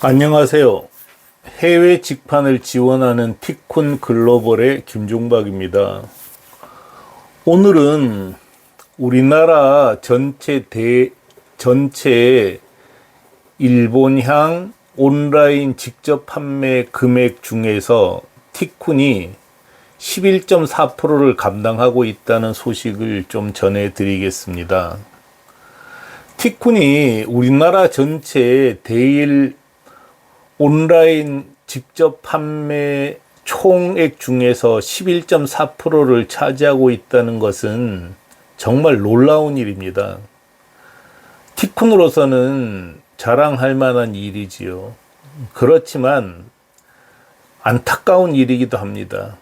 안녕하세요. 해외 직판을 지원하는 티쿤 글로벌의 김종박입니다. 오늘은 우리나라 전체 일본향 온라인 직접 판매 금액 중에서 티쿤이 11.4%를 감당하고 있다는 소식을 좀 전해드리겠습니다. 티쿤이 우리나라 전체 대일 온라인 직접 판매 총액 중에서 11.4%를 차지하고 있다는 것은 정말 놀라운 일입니다. 티쿤으로서는 자랑할 만한 일이지요. 그렇지만 안타까운 일이기도 합니다.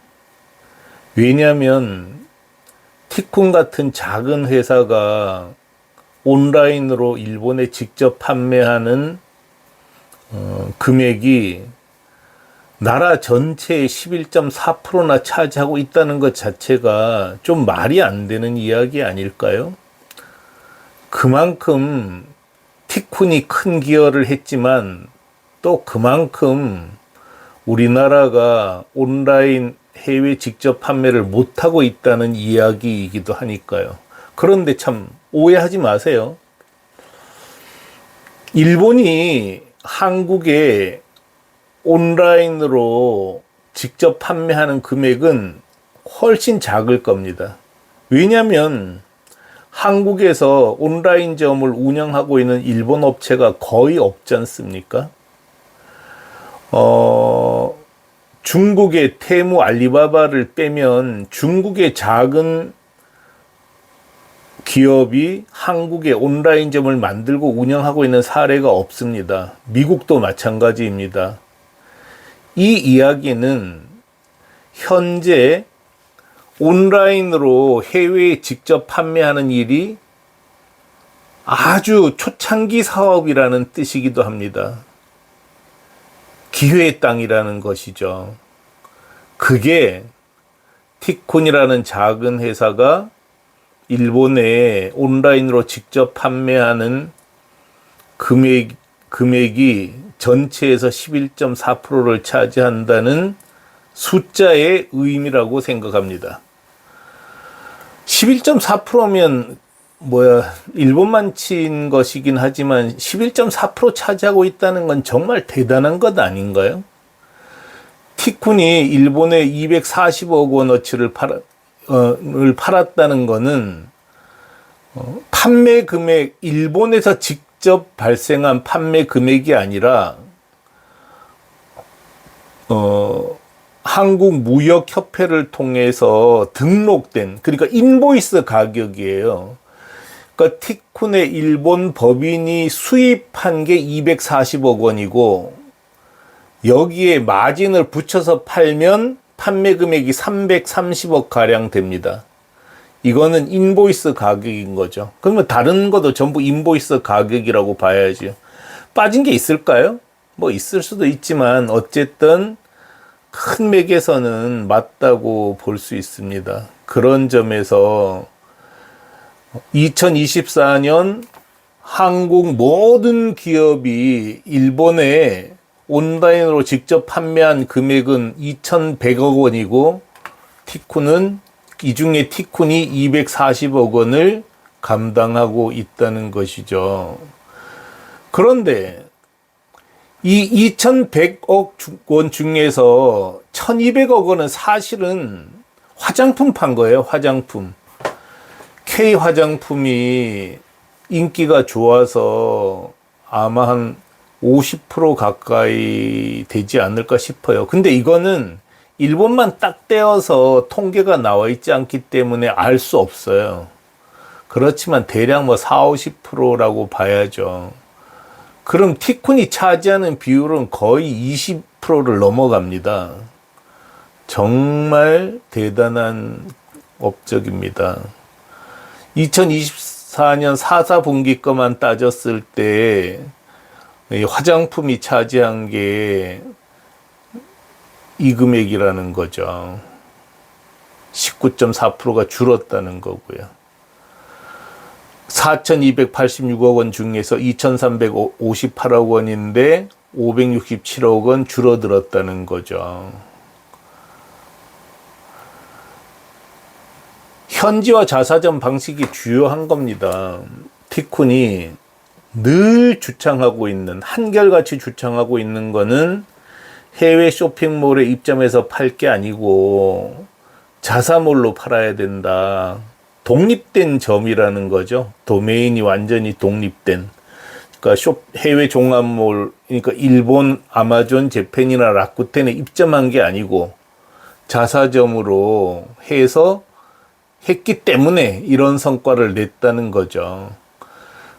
왜냐하면 티쿤 같은 작은 회사가 온라인으로 일본에 직접 판매하는 금액이 나라 전체의 11.4%나 차지하고 있다는 것 자체가 좀 말이 안 되는 이야기 아닐까요? 그만큼 티쿤이 큰 기여를 했지만 또 그만큼 우리나라가 온라인 해외 직접 판매를 못하고 있다는 이야기이기도 하니까요. 그런데 참 오해하지 마세요. 일본이 한국에 온라인으로 직접 판매하는 금액은 훨씬 작을 겁니다. 왜냐하면 한국에서 온라인점을 운영하고 있는 일본 업체가 거의 없지 않습니까? 중국의 테무 알리바바를 빼면 중국의 작은 기업이 한국에 온라인점을 만들고 운영하고 있는 사례가 없습니다. 미국도 마찬가지입니다. 이 이야기는 현재 온라인으로 해외에 직접 판매하는 일이 아주 초창기 사업이라는 뜻이기도 합니다. 기회의 땅이라는 것이죠. 그게 티쿤이라는 작은 회사가 일본에 온라인으로 직접 판매하는 금액이 전체에서 11.4%를 차지한다는 숫자의 의미라고 생각합니다. 11.4%면 일본만 친 것이긴 하지만 11.4% 차지하고 있다는 건 정말 대단한 것 아닌가요? 티쿤이 일본에 240억 원어치를 팔았다는 것은 판매 금액, 일본에서 직접 발생한 판매 금액이 아니라 한국무역협회를 통해서 등록된, 그러니까 인보이스 가격이에요. 그러니까 티쿤의 일본 법인이 수입한 게 240억 원이고 여기에 마진을 붙여서 팔면 판매 금액이 330억 가량 됩니다. 이거는 인보이스 가격인 거죠. 그러면 다른 것도 전부 인보이스 가격이라고 봐야죠. 빠진 게 있을까요? 있을 수도 있지만 어쨌든 큰 맥에서는 맞다고 볼 수 있습니다. 그런 점에서 2024년 한국 모든 기업이 일본에 온라인으로 직접 판매한 금액은 2,100억 원이고 이 중에 티쿤이 240억 원을 감당하고 있다는 것이죠. 그런데 이 2,100억 원 중에서 1,200억 원은 사실은 화장품 판 거예요. 화장품. K 화장품이 인기가 좋아서 아마 한 50% 가까이 되지 않을까 싶어요. 근데 이거는 일본만 딱 떼어서 통계가 나와 있지 않기 때문에 알 수 없어요. 그렇지만 대략 40, 50%라고 봐야죠. 그럼 티쿤이 차지하는 비율은 거의 20%를 넘어갑니다. 정말 대단한 업적입니다. 2024년 4분기 거만 따졌을 때 화장품이 차지한 게 이 금액이라는 거죠. 19.4%가 줄었다는 거고요. 4,286억 원 중에서 2,358억 원인데 567억 원 줄어들었다는 거죠. 현지화 자사전 방식이 주요한 겁니다. 티쿤이 늘 주창하고 있는, 한결같이 주창하고 있는 거는 해외 쇼핑몰에 입점해서 팔 게 아니고 자사몰로 팔아야 된다. 독립된 점이라는 거죠. 도메인이 완전히 독립된. 그러니까 해외 종합몰, 그러니까 일본 아마존 재팬이나 라쿠텐에 입점한 게 아니고 자사점으로 해서 했기 때문에 이런 성과를 냈다는 거죠.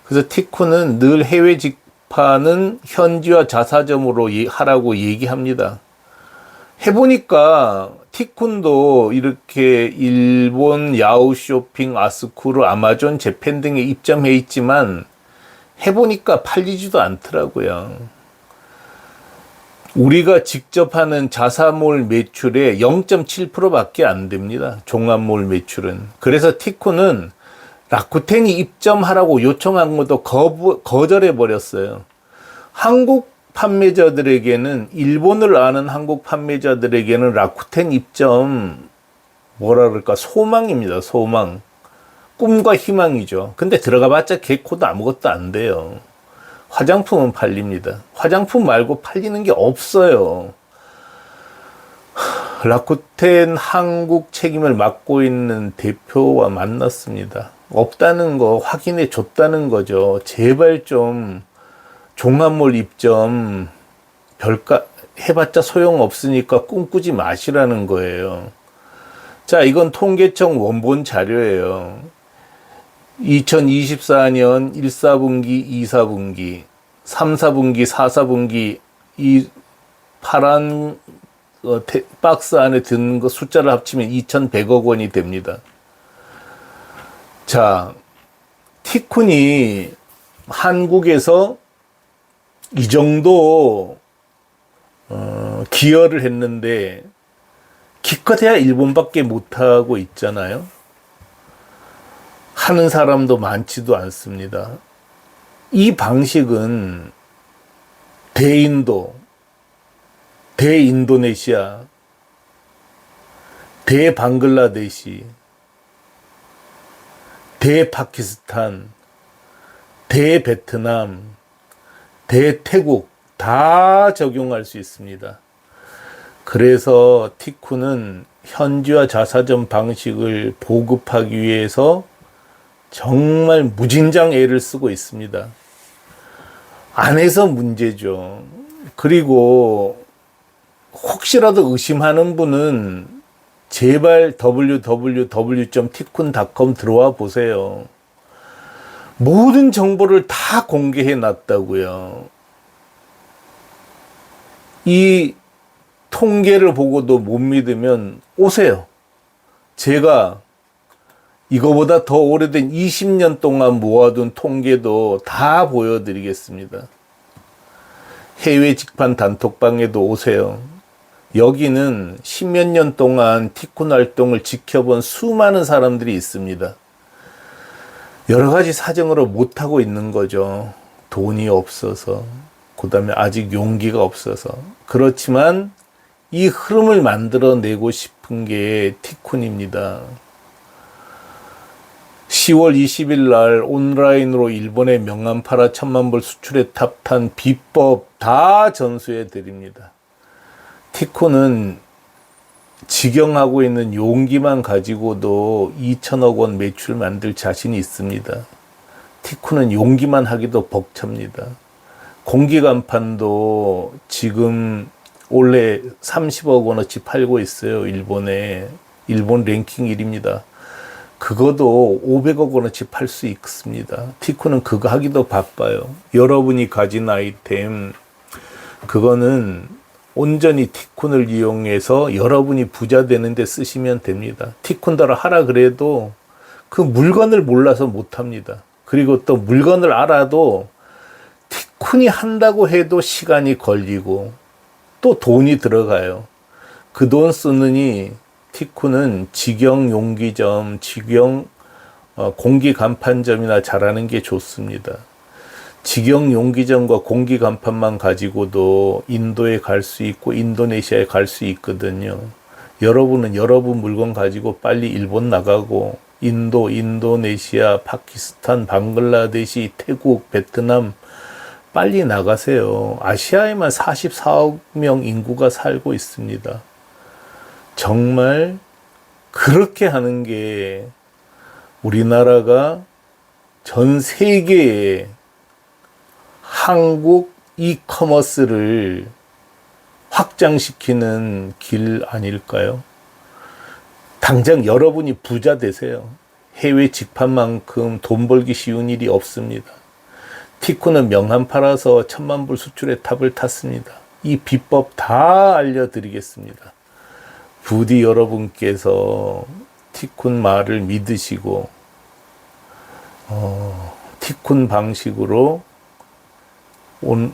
그래서 티쿤은 늘 해외 직파는 현지화 자사점으로 하라고 얘기합니다. 해보니까 티쿤도 이렇게 일본 야후 쇼핑, 아스쿠르, 아마존 재팬 등에 입점해 있지만 해보니까 팔리지도 않더라고요. 우리가 직접 하는 자사몰 매출의 0.7%밖에 안 됩니다. 종합몰 매출은. 그래서 티쿤은 라쿠텐이 입점하라고 요청한 것도 거절해 버렸어요. 한국 판매자들에게는, 일본을 아는 한국 판매자들에게는 라쿠텐 입점, 뭐라 그럴까, 소망입니다. 소망. 꿈과 희망이죠. 근데 들어가봤자 개코도 아무것도 안 돼요. 화장품은 팔립니다. 화장품 말고 팔리는 게 없어요. 라쿠텐 한국 책임을 맡고 있는 대표와 만났습니다. 없다는 거 확인해 줬다는 거죠. 제발 좀 종합몰 입점 별가 해봤자 소용없으니까 꿈꾸지 마시라는 거예요. 자, 이건 통계청 원본 자료예요. 2024년 1사분기, 2사분기, 3사분기, 4사분기 이 파란 박스 안에 든 거 숫자를 합치면 2,100억 원이 됩니다. 자, 티쿤이 한국에서 이 정도 기여를 했는데 기껏해야 일본밖에 못하고 있잖아요. 하는 사람도 많지도 않습니다. 이 방식은 대인도, 대인도네시아, 대방글라데시, 대파키스탄, 대베트남, 대태국 다 적용할 수 있습니다. 그래서 티쿤은 현지화 자사점 방식을 보급하기 위해서 정말 무진장 애를 쓰고 있습니다. 안 해서 문제죠. 그리고 혹시라도 의심하는 분은 제발 www.tikkun.com 들어와 보세요. 모든 정보를 다 공개해 놨다고요. 이 통계를 보고도 못 믿으면 오세요. 제가 이거보다 더 오래된 20년 동안 모아둔 통계도 다 보여드리겠습니다. 해외 직판 단톡방에도 오세요. 여기는 10몇 년 동안 티쿤 활동을 지켜본 수많은 사람들이 있습니다. 여러 가지 사정으로 못하고 있는 거죠. 돈이 없어서, 그 다음에 아직 용기가 없어서. 그렇지만 이 흐름을 만들어내고 싶은 게 티쿤입니다. 10월 20일 날 온라인으로 일본의 명함 팔아 1,000만 불 수출에 탑탄 비법 다 전수해 드립니다. 티쿤은 직영하고 있는 용기만 가지고도 2천억 원 매출 만들 자신이 있습니다. 티쿤은 용기만 하기도 벅찹니다. 공기간판도 지금 원래 30억 원어치 팔고 있어요. 일본 랭킹 1위입니다. 그거도 500억 원어치 팔 수 있습니다. 티쿤은 그거 하기도 바빠요. 여러분이 가진 아이템, 그거는 온전히 티쿤을 이용해서 여러분이 부자 되는데 쓰시면 됩니다. 티쿤더러 하라 그래도 그 물건을 몰라서 못합니다. 그리고 또 물건을 알아도 티쿤이 한다고 해도 시간이 걸리고 또 돈이 들어가요. 그 돈 쓰느니 티쿤은 직영 용기점, 직영 공기 간판점이나 잘하는 게 좋습니다. 직영 용기전과 공기 간판만 가지고도 인도에 갈 수 있고 인도네시아에 갈 수 있거든요. 여러분은 여러분 물건 가지고 빨리 일본 나가고 인도, 인도네시아, 파키스탄, 방글라데시, 태국, 베트남 빨리 나가세요. 아시아에만 44억 명 인구가 살고 있습니다. 정말 그렇게 하는 게 우리나라가 전 세계에 한국 이커머스를 확장시키는 길 아닐까요? 당장 여러분이 부자 되세요. 해외 직판만큼 돈 벌기 쉬운 일이 없습니다. 티코는 명함 팔아서 1,000만 불 수출의 탑을 탔습니다. 이 비법 다 알려드리겠습니다. 부디 여러분께서 티쿤 말을 믿으시고 티쿤 방식으로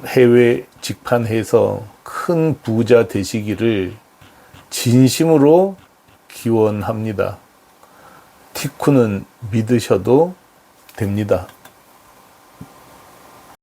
해외 직판해서 큰 부자 되시기를 진심으로 기원합니다. 티쿤은 믿으셔도 됩니다.